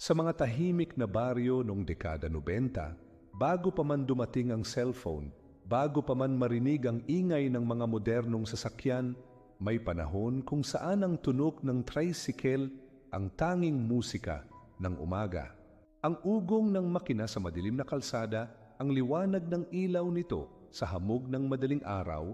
Sa mga tahimik na baryo noong dekada 90, bago pa man dumating ang cellphone, bago pa man marinig ang ingay ng mga modernong sasakyan, may panahon kung saan ang tunog ng tricycle ang tanging musika ng umaga. Ang ugong ng makina sa madilim na kalsada, ang liwanag ng ilaw nito sa hamog ng madaling araw,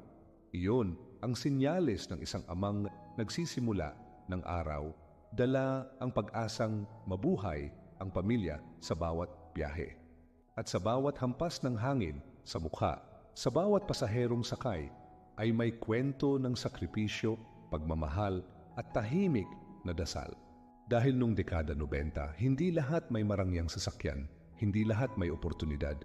iyon ang sinyales ng isang amang nagsisimula ng araw, dala ang pag-asang mabuhay ang pamilya sa bawat biyahe. At sa bawat hampas ng hangin sa mukha, sa bawat pasaherong sakay, ay may kwento ng sakripisyo, pagmamahal at tahimik na dasal. Dahil nung dekada 90, hindi lahat may marangyang sasakyan, hindi lahat may oportunidad.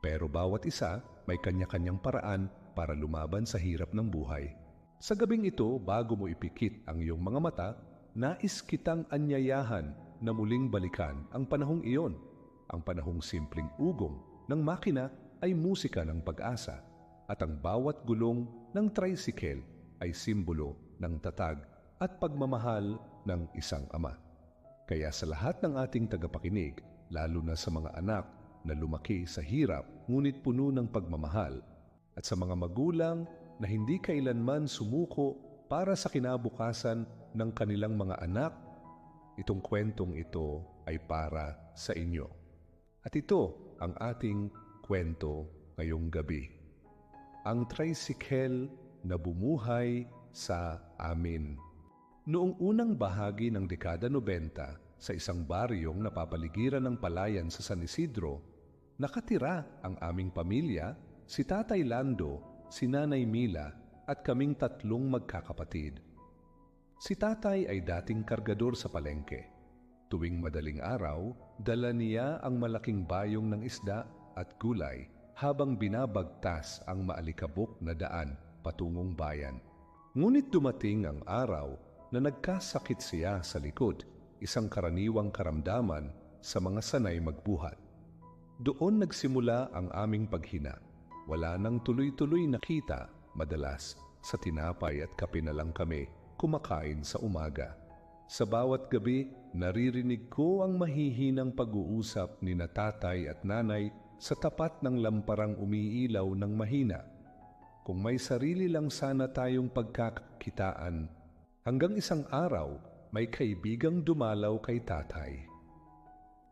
Pero bawat isa may kanya-kanyang paraan para lumaban sa hirap ng buhay. Sa gabing ito, bago mo ipikit ang iyong mga mata, nais kitang anyayahan na muling balikan ang panahong iyon. Ang panahong simpleng ugong ng makina ay musika ng pag-asa at ang bawat gulong ng tricycle ay simbolo ng tatag at pagmamahal ng isang ama. Kaya sa lahat ng ating tagapakinig, lalo na sa mga anak na lumaki sa hirap ngunit puno ng pagmamahal, at sa mga magulang na hindi kailanman sumuko para sa kinabukasan ng kanilang mga anak, itong kwentong ito ay para sa inyo. At ito ang ating kwento ngayong gabi. Ang tricycle na bumuhay sa amin. Noong unang bahagi ng dekada 90, sa isang baryong napapaligiran ng palayan sa San Isidro, nakatira ang aming pamilya, si Tatay Lando, si Nanay Mila at kaming tatlong magkakapatid. Si Tatay ay dating kargador sa palengke. Tuwing madaling araw, dala niya ang malaking bayong ng isda at gulay habang binabagtas ang maalikabok na daan patungong bayan. Ngunit dumating ang araw na nagkasakit siya sa likod, isang karaniwang karamdaman sa mga sanay magbuhat. Doon nagsimula ang aming paghina. Wala nang tuloy-tuloy na kita, madalas sa tinapay at kape na lang kami kumakain sa umaga. Sa bawat gabi, naririnig ko ang mahihinang pag-uusap ni na tatay at nanay sa tapat ng lamparang umiilaw ng mahina. Kung may sarili lang sana tayong pagkakakitaan. Hanggang isang araw, may kaibigang dumalaw kay tatay.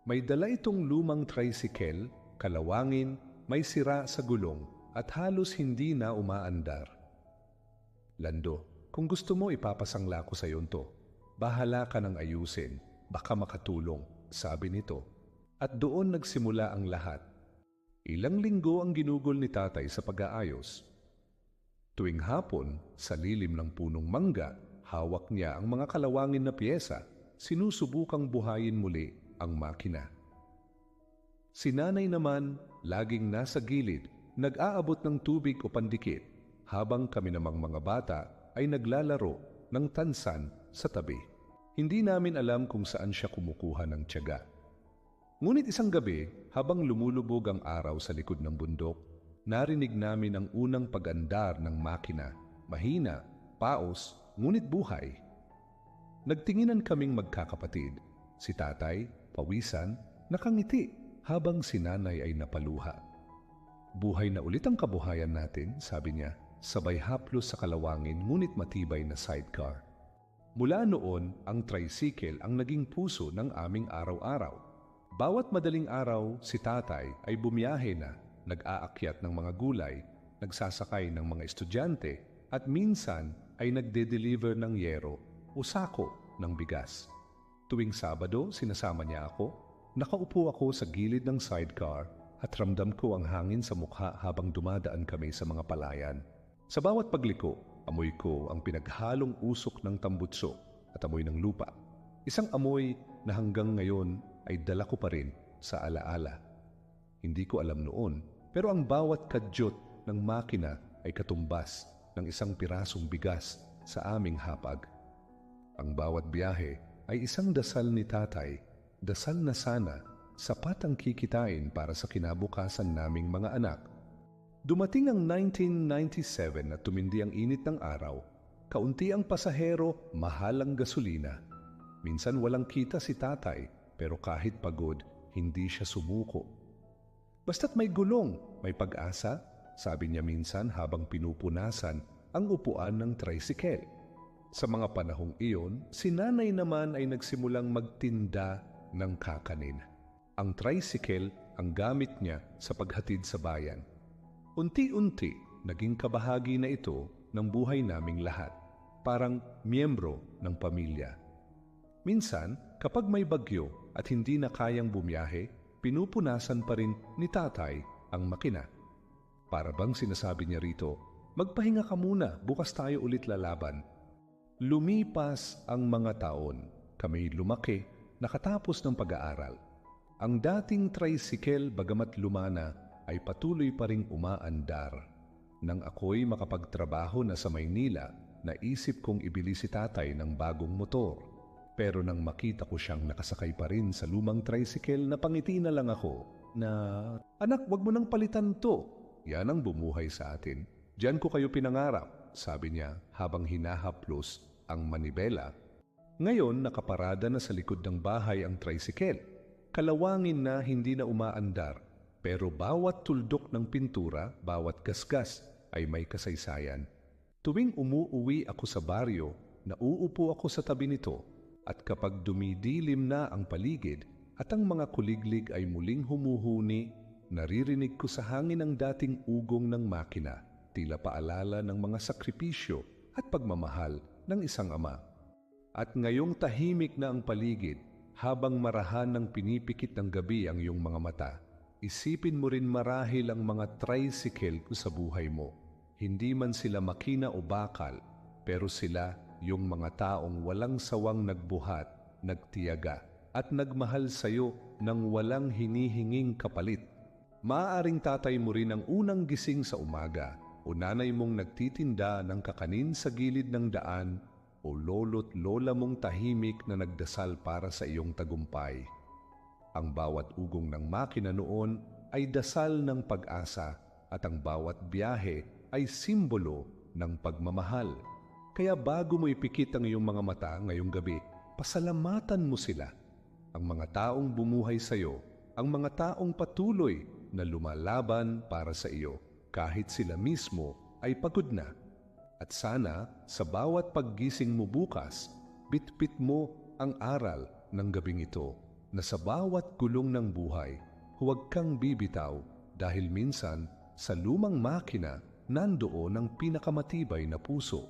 May dala itong lumang tricycle, kalawangin, may sira sa gulong at halos hindi na umaandar. Lando, kung gusto mo ipapasangla ko sa iyon to. Bahala ka nang ayusin, baka makatulong, sabi nito. At doon nagsimula ang lahat. Ilang linggo ang ginugol ni tatay sa pag-aayos. Tuwing hapon, sa lilim ng punong mangga, hawak niya ang mga kalawangin na piyesa, sinusubukang buhayin muli ang makina. Si nanay naman, laging nasa gilid, nag-aabot ng tubig o pandikit, habang kami namang mga bata ay naglalaro ng tansan sa tabi. Hindi namin alam kung saan siya kumukuha ng tiyaga. Ngunit isang gabi, habang lumulubog ang araw sa likod ng bundok, narinig namin ang unang pag-andar ng makina, mahina, paos, ngunit buhay. Nagtinginan kaming magkakapatid. Si tatay, pawisan, nakangiti, habang si nanay ay napaluha. Buhay na ulit ang kabuhayan natin, sabi niya, sabay haplos sa kalawangin ngunit matibay na sidecar. Mula noon, ang tricycle ang naging puso ng aming araw-araw. Bawat madaling araw, si tatay ay bumiyahe na, nag-aakyat ng mga gulay, nagsasakay ng mga estudyante, at minsan ay nagde-deliver ng yero o sako ng bigas. Tuwing Sabado, sinasama niya ako. Nakaupo ako sa gilid ng sidecar at ramdam ko ang hangin sa mukha habang dumadaan kami sa mga palayan. Sa bawat pagliko, amoy ko ang pinaghalong usok ng tambutso at amoy ng lupa. Isang amoy na hanggang ngayon ay dala ko pa rin sa alaala. Hindi ko alam noon, pero ang bawat kadyot ng makina ay katumbas ng isang pirasong bigas sa aming hapag. Ang bawat biyahe ay isang dasal ni tatay, dasal na sana sapat ang kikitain para sa kinabukasan naming mga anak. Dumating ang 1997 at tumindi ang init ng araw. Kaunti ang pasahero, mahal ang gasolina. Minsan walang kita si tatay pero kahit pagod, hindi siya sumuko. Basta't may gulong, may pag-asa, sabi niya minsan habang pinupunasan ang upuan ng tricycle. Sa mga panahong iyon, si nanay naman ay nagsimulang magtinda ng kakanin. Ang tricycle ang gamit niya sa paghatid sa bayan. Unti-unti, naging kabahagi na ito ng buhay naming lahat, parang miyembro ng pamilya. Minsan, kapag may bagyo at hindi na kayang bumiyahe, pinupunasan pa rin ni tatay ang makina. Para bang sinasabi niya rito, magpahinga ka muna, bukas tayo ulit lalaban. Lumipas ang mga taon, kami lumaki, nakatapos ng pag-aaral. Ang dating tricycle bagamat lumana ay patuloy pa ring umaandar. Nang ako'y makapagtrabaho na sa Maynila, naisip kong ibili si tatay ng bagong motor. Pero nang makita ko siyang nakasakay pa rin sa lumang tricycle, napangiti na lang ako na, "Anak, wag mo nang palitan to." Yan ang bumuhay sa atin. "Diyan ko kayo pinangarap," sabi niya habang hinahaplos ang manibela. Ngayon nakaparada na sa likod ng bahay ang tricycle. Kalawangin na hindi na umaandar, pero bawat tuldok ng pintura, bawat gasgas ay may kasaysayan. Tuwing umuuwi ako sa baryo, nauupo ako sa tabi nito, at kapag dumidilim na ang paligid at ang mga kuliglig ay muling humuhuni, naririnig ko sa hangin ang dating ugong ng makina, tila paalala ng mga sakripisyo at pagmamahal ng isang ama. At ngayong tahimik na ang paligid, habang marahan ng pinipikit ng gabi ang iyong mga mata, isipin mo rin marahil ang mga tricycle ko sa buhay mo. Hindi man sila makina o bakal, pero sila yung mga taong walang sawang nagbuhat, nagtiyaga, at nagmahal sa'yo nang walang hinihinging kapalit. Maaaring tatay mo rin ang unang gising sa umaga, o nanay mong nagtitinda ng kakanin sa gilid ng daan, o lolo't lola mong tahimik na nagdasal para sa iyong tagumpay. Ang bawat ugong ng makina noon ay dasal ng pag-asa, at ang bawat biyahe ay simbolo ng pagmamahal. Kaya bago mo ipikit ang iyong mga mata ngayong gabi, pasalamatan mo sila. Ang mga taong bumuhay sa iyo, ang mga taong patuloy na lumalaban para sa iyo, kahit sila mismo ay pagod na. At sana sa bawat paggising mo bukas, bitbit mo ang aral ng gabing ito, na sa bawat gulong ng buhay, huwag kang bibitaw dahil minsan sa lumang makina nandoon ang pinakamatibay na puso.